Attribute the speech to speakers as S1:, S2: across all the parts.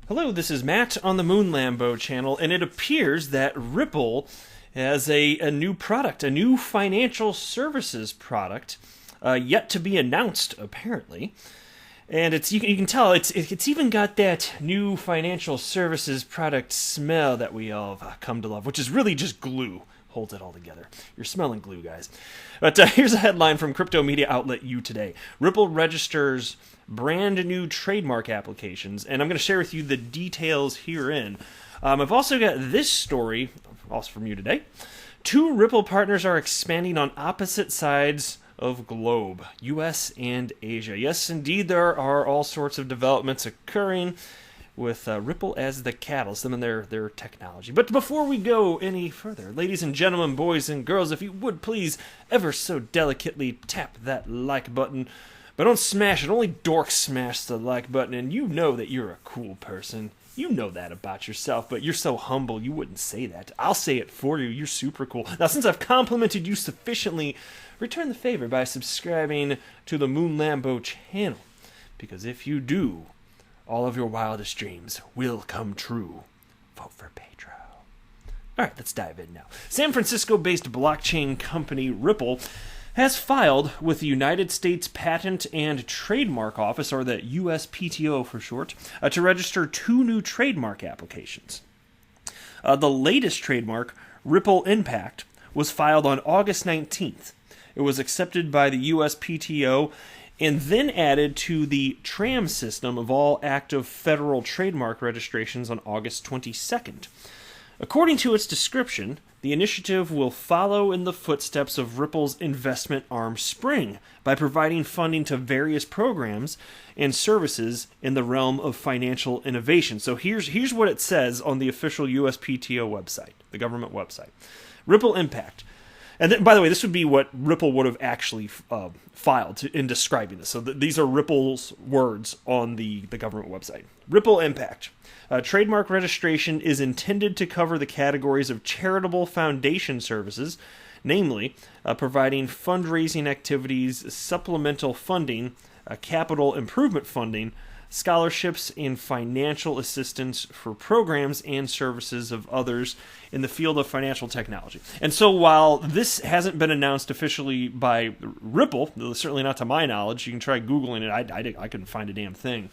S1: Hello, this is Matt on the Moon Lambo channel, and it appears that Ripple has a new product, a new financial services product, yet to be announced, apparently. And you can tell it's even got that new financial services product smell that we all have come to love, which is really just glue. Holds it all together. You're smelling glue, guys. But here's a headline from crypto media outlet U Today. Ripple registers brand new trademark applications, and I'm going to share with you the details herein. I've also got this story, also from U Today. 2 Ripple partners are expanding on opposite sides of globe, U.S. and Asia. Yes, indeed, there are all sorts of developments occurring with Ripple as the catalyst, them and their technology. But before we go any further, ladies and gentlemen, boys and girls, if you would please ever so delicately tap that like button. But don't smash it, only dorks smash the like button, and you know that you're a cool person. You know that about yourself, but you're so humble you wouldn't say that. I'll say it for you, you're super cool. Now, since I've complimented you sufficiently, return the favor by subscribing to the Moon Lambo channel, because if you do, all of your wildest dreams will come true. Vote for Pedro. All right, let's dive in now. San Francisco-based blockchain company Ripple has filed with the United States Patent and Trademark Office, or the USPTO for short, to register 2 new trademark applications. The latest trademark, Ripple Impact, was filed on August 19th. It was accepted by the USPTO and then added to the TRAM system of all active federal trademark registrations on August 22nd. According to its description, the initiative will follow in the footsteps of Ripple's investment arm Spring by providing funding to various programs and services in the realm of financial innovation. So here's what it says on the official USPTO website, the government website. Ripple Impact. And then, by the way, this would be what Ripple would have actually filed in describing this. So these are Ripple's words on the government website. Ripple Impact. Trademark registration is intended to cover the categories of charitable foundation services, namely providing fundraising activities, supplemental funding, capital improvement funding, scholarships, and financial assistance for programs and services of others in the field of financial technology. And so while this hasn't been announced officially by Ripple, certainly not to my knowledge, you can try Googling it, I couldn't find a damn thing.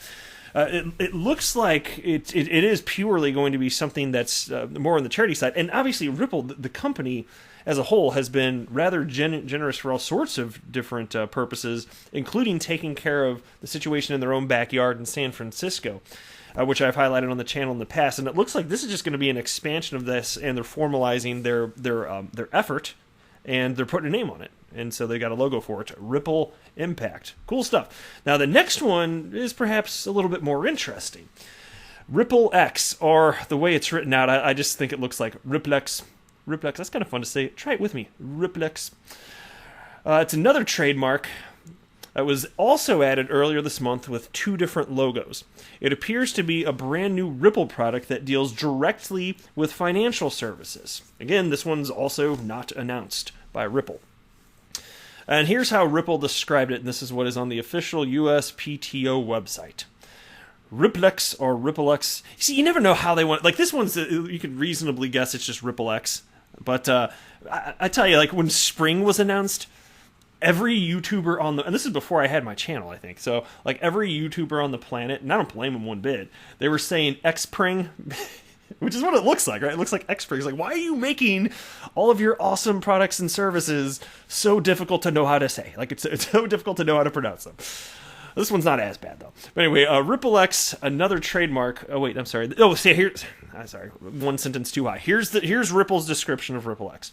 S1: It looks like it is purely going to be something that's more on the charity side. And obviously Ripple, the company as a whole, has been rather generous for all sorts of different purposes, including taking care of the situation in their own backyard in San Francisco, which I've highlighted on the channel in the past. And it looks like this is just going to be an expansion of this, and they're formalizing their effort, and they're putting a name on it. And so they got a logo for it, Ripple Impact. Cool stuff. Now, the next one is perhaps a little bit more interesting. RIPPLEX, or the way it's written out, I just think it looks like RIPPLEX. RIPPLEX, that's kind of fun to say. Try it with me. RIPPLEX. It's another trademark that was also added earlier this month with 2 different logos. It appears to be a brand new Ripple product that deals directly with financial services. Again, this one's also not announced by Ripple. And here's how Ripple described it, and this is what is on the official USPTO website. RIPPLEX or RIPPLEX. See, you never know how they want. Like this one's, you could reasonably guess it's just RIPPLEX. But I tell you, like when Spring was announced, every YouTuber on the, and this is before I had my channel, I think. So like every YouTuber on the planet, and I don't blame them one bit, they were saying Xpring, which is what it looks like, right? It looks like Xpring. It's like, why are you making all of your awesome products and services so difficult to know how to say? Like it's so difficult to know how to pronounce them. This one's not as bad, though. But anyway, RIPPLEX, another trademark. Oh, wait, I'm sorry. Oh, see, here's... sorry, one sentence too high. Here's Ripple's description of RIPPLEX.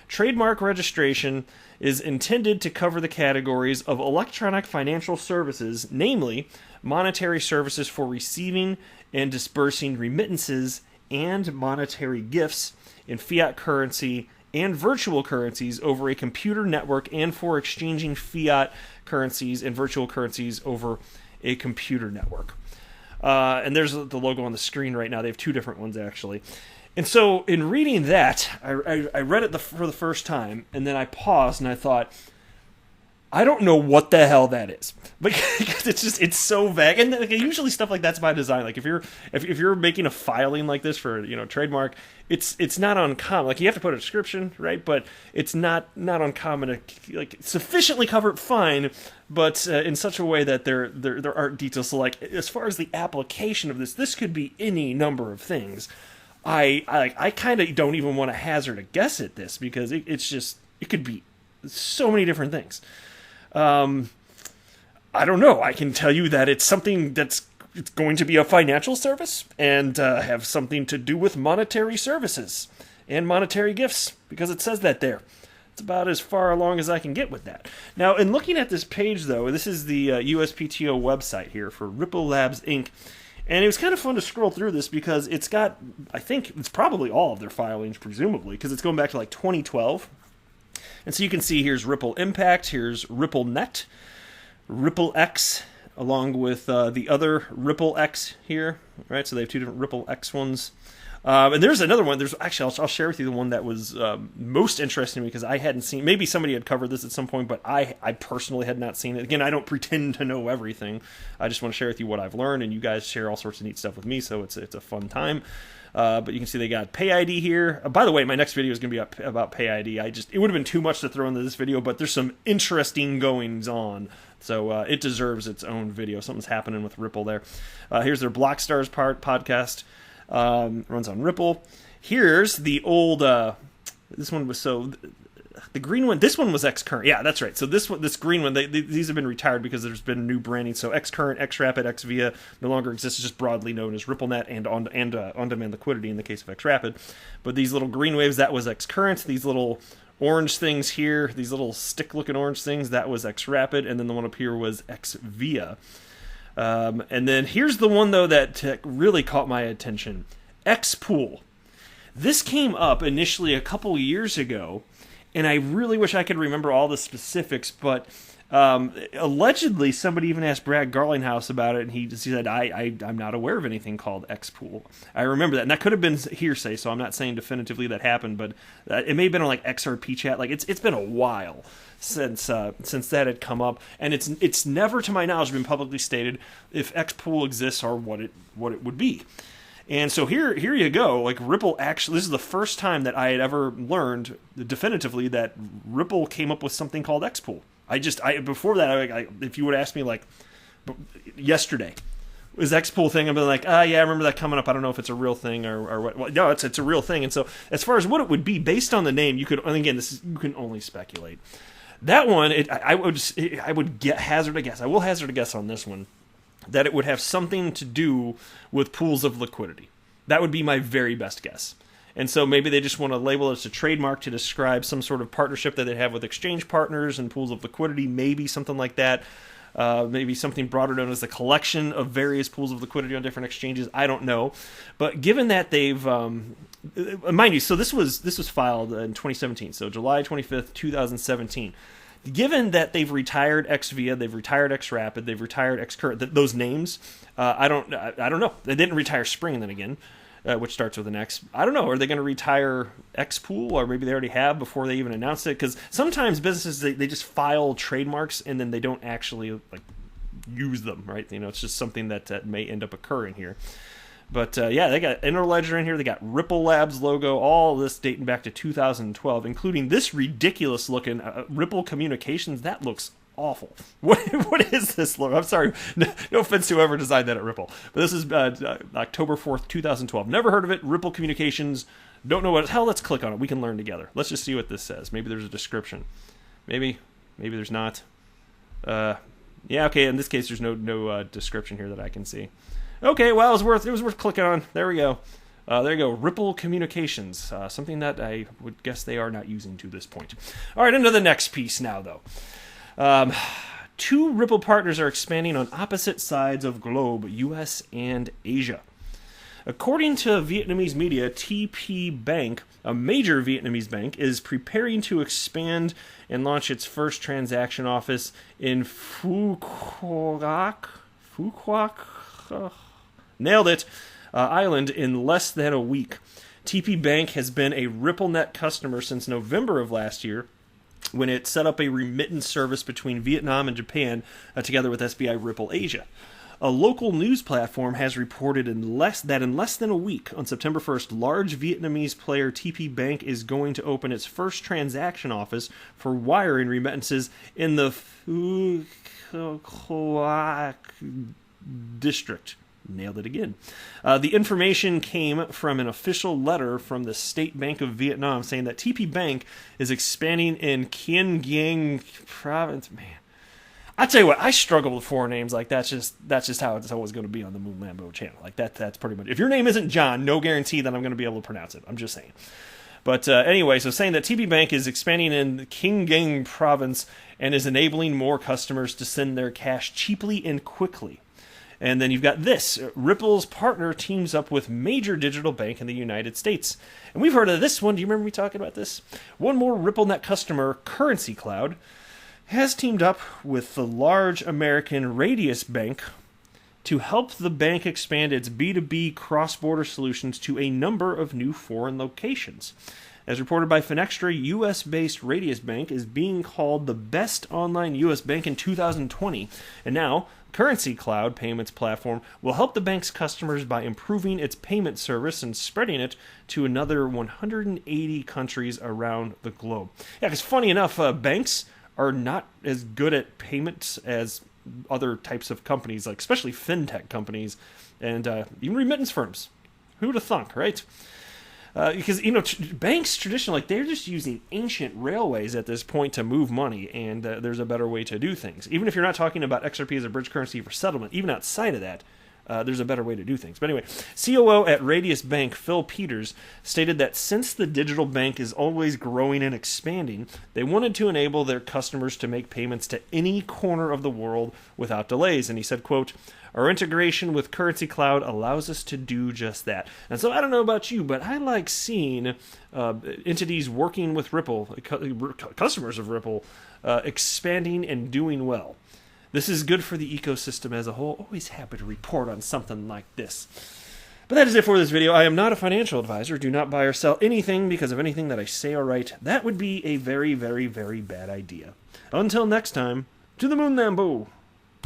S1: Trademark registration is intended to cover the categories of electronic financial services, namely monetary services for receiving and disbursing remittances and monetary gifts in fiat currency and virtual currencies over a computer network, and for exchanging fiat currencies and virtual currencies over a computer network. And there's the logo on the screen right now. They have 2 different ones, actually. And so in reading that, I read it for the first time, and then I paused and I thought, I don't know what the hell that is, because it's so vague, and usually stuff like that's by design. Like if you're making a filing like this for trademark, it's not uncommon. Like you have to put a description, right? But it's not uncommon to like sufficiently cover it fine, but in such a way that there aren't details. So like as far as the application of this could be any number of things. I kind of don't even want to hazard a guess at this, because it could be so many different things. I don't know. I can tell you that it's something it's going to be a financial service and have something to do with monetary services and monetary gifts, because it says that there. It's about as far along as I can get with that. Now, in looking at this page, though, this is the USPTO website here for Ripple Labs, Inc., and it was kind of fun to scroll through this, because it's got, I think it's probably all of their filings, presumably, because it's going back to like 2012. And so you can see here's Ripple Impact, here's Ripple Net, RIPPLEX, along with the other RIPPLEX here, right? So they have two different RIPPLEX ones. And there's another one. There's actually, I'll share with you the one that was most interesting to me, because I hadn't seen. Maybe somebody had covered this at some point, but I personally had not seen it. Again, I don't pretend to know everything. I just want to share with you what I've learned, and you guys share all sorts of neat stuff with me, so it's a fun time. But you can see they got Pay ID here. By the way, my next video is going to be about Pay ID. It would have been too much to throw into this video, but there's some interesting goings on. So it deserves its own video. Something's happening with Ripple there. Here's their Blockstars podcast. Runs on Ripple. Here's the old. This one was the green one. This one was Xcurrent. Yeah, that's right. So this green one. These have been retired because there's been new branding. So Xcurrent, Xrapid, Xvia no longer exists. It's just broadly known as RippleNet and on-demand liquidity in the case of Xrapid. But these little green waves, that was Xcurrent. These little orange things here, these little stick-looking orange things, that was Xrapid, and then the one up here was Xvia. And then here's the one, though, that really caught my attention. Xpool. This came up initially a couple years ago, and I really wish I could remember all the specifics, but allegedly somebody even asked Brad Garlinghouse about it, and he said, I'm not aware of anything called Xpool. I remember that, and that could have been hearsay, so I'm not saying definitively that happened, but it may have been on like XRP chat. Like it's been a while since that had come up, and it's never, to my knowledge, been publicly stated if Xpool exists or what it would be. And so here you go. Like Ripple actually, this is the first time that I had ever learned definitively that Ripple came up with something called Xpool. Before that, if you would ask me like yesterday, is Xpool thing, I'd be like, yeah, I remember that coming up. I don't know if it's a real thing or what. Well, no, it's a real thing. And so as far as what it would be based on the name, you can only speculate. That one, I would hazard a guess. I will hazard a guess on this one, that it would have something to do with pools of liquidity. That would be my very best guess. And so maybe they just want to label it as a trademark to describe some sort of partnership that they have with exchange partners and pools of liquidity, maybe something like that. Maybe something broader known as the collection of various pools of liquidity on different exchanges. I don't know. But given that they've, mind you, so this was filed in 2017, so July 25th, 2017. Given that they've retired Xvia, they've retired Xrapid, they've retired Xcurrent, those names, I don't know. They didn't retire Spring then again, which starts with an X. I don't know. Are they going to retire Xpool, or maybe they already have before they even announced it? Because sometimes businesses, they just file trademarks and then they don't actually like use them, right? It's just something that may end up occurring here. But yeah, they got Interledger in here. They got Ripple Labs logo. All this dating back to 2012, including this ridiculous looking Ripple Communications. That looks awful. What is this logo? I'm sorry. No offense to whoever designed that at Ripple. But this is October 4th, 2012. Never heard of it. Ripple Communications. Don't know what. Hell, let's click on it. We can learn together. Let's just see what this says. Maybe there's a description. Maybe there's not. Yeah. Okay. In this case, there's no description here that I can see. Okay, well, it was worth clicking on. There we go. There you go. Ripple Communications, something that I would guess they are not using to this point. All right, into the next piece now, though. Two Ripple partners are expanding on opposite sides of globe, U.S. and Asia. According to Vietnamese media, TP Bank, a major Vietnamese bank, is preparing to expand and launch its first transaction office in Phuoc. Nailed it. Island in less than a week. TP Bank has been a RippleNet customer since November of last year when it set up a remittance service between Vietnam and Japan, together with SBI Ripple Asia. A local news platform has reported that in less than a week, on September 1st, large Vietnamese player TP Bank is going to open its first transaction office for wiring remittances in the Phu Quoc district. Nailed it again. The information came from an official letter from the State Bank of Vietnam saying that TP Bank is expanding in Quang Nguyen province. Man, I tell you what, I struggle with foreign names. Like that's just how it's always going to be on the Moon Lambo channel. Like that's pretty much. If your name isn't John, no guarantee that I'm going to be able to pronounce it. I'm just saying. But anyway, so saying that TP Bank is expanding in Quang Nguyen province and is enabling more customers to send their cash cheaply and quickly. And then you've got this. Ripple's partner teams up with major digital bank in the United States. And we've heard of this one. Do you remember me talking about this? One more RippleNet customer, Currency Cloud, has teamed up with the large American Radius Bank to help the bank expand its B2B cross-border solutions to a number of new foreign locations. As reported by Finextra, U.S.-based Radius Bank is being called the best online U.S. bank in 2020, and now Currency Cloud payments platform will help the bank's customers by improving its payment service and spreading it to another 180 countries around the globe. Yeah, because funny enough, banks are not as good at payments as other types of companies, like especially fintech companies and even remittance firms. Who would have thunk, right? Because, banks traditionally, like, they're just using ancient railways at this point to move money, and there's a better way to do things. Even if you're not talking about XRP as a bridge currency for settlement, even outside of that, there's a better way to do things. But anyway, COO at Radius Bank, Phil Peters, stated that since the digital bank is always growing and expanding, they wanted to enable their customers to make payments to any corner of the world without delays. And he said, quote, "Our integration with Currency Cloud allows us to do just that." And so I don't know about you, but I like seeing entities working with Ripple, customers of Ripple, expanding and doing well. This is good for the ecosystem as a whole. Always happy to report on something like this. But that is it for this video. I am not a financial advisor. Do not buy or sell anything because of anything that I say or write. That would be a very, very, very bad idea. Until next time, to the Moon Lambo!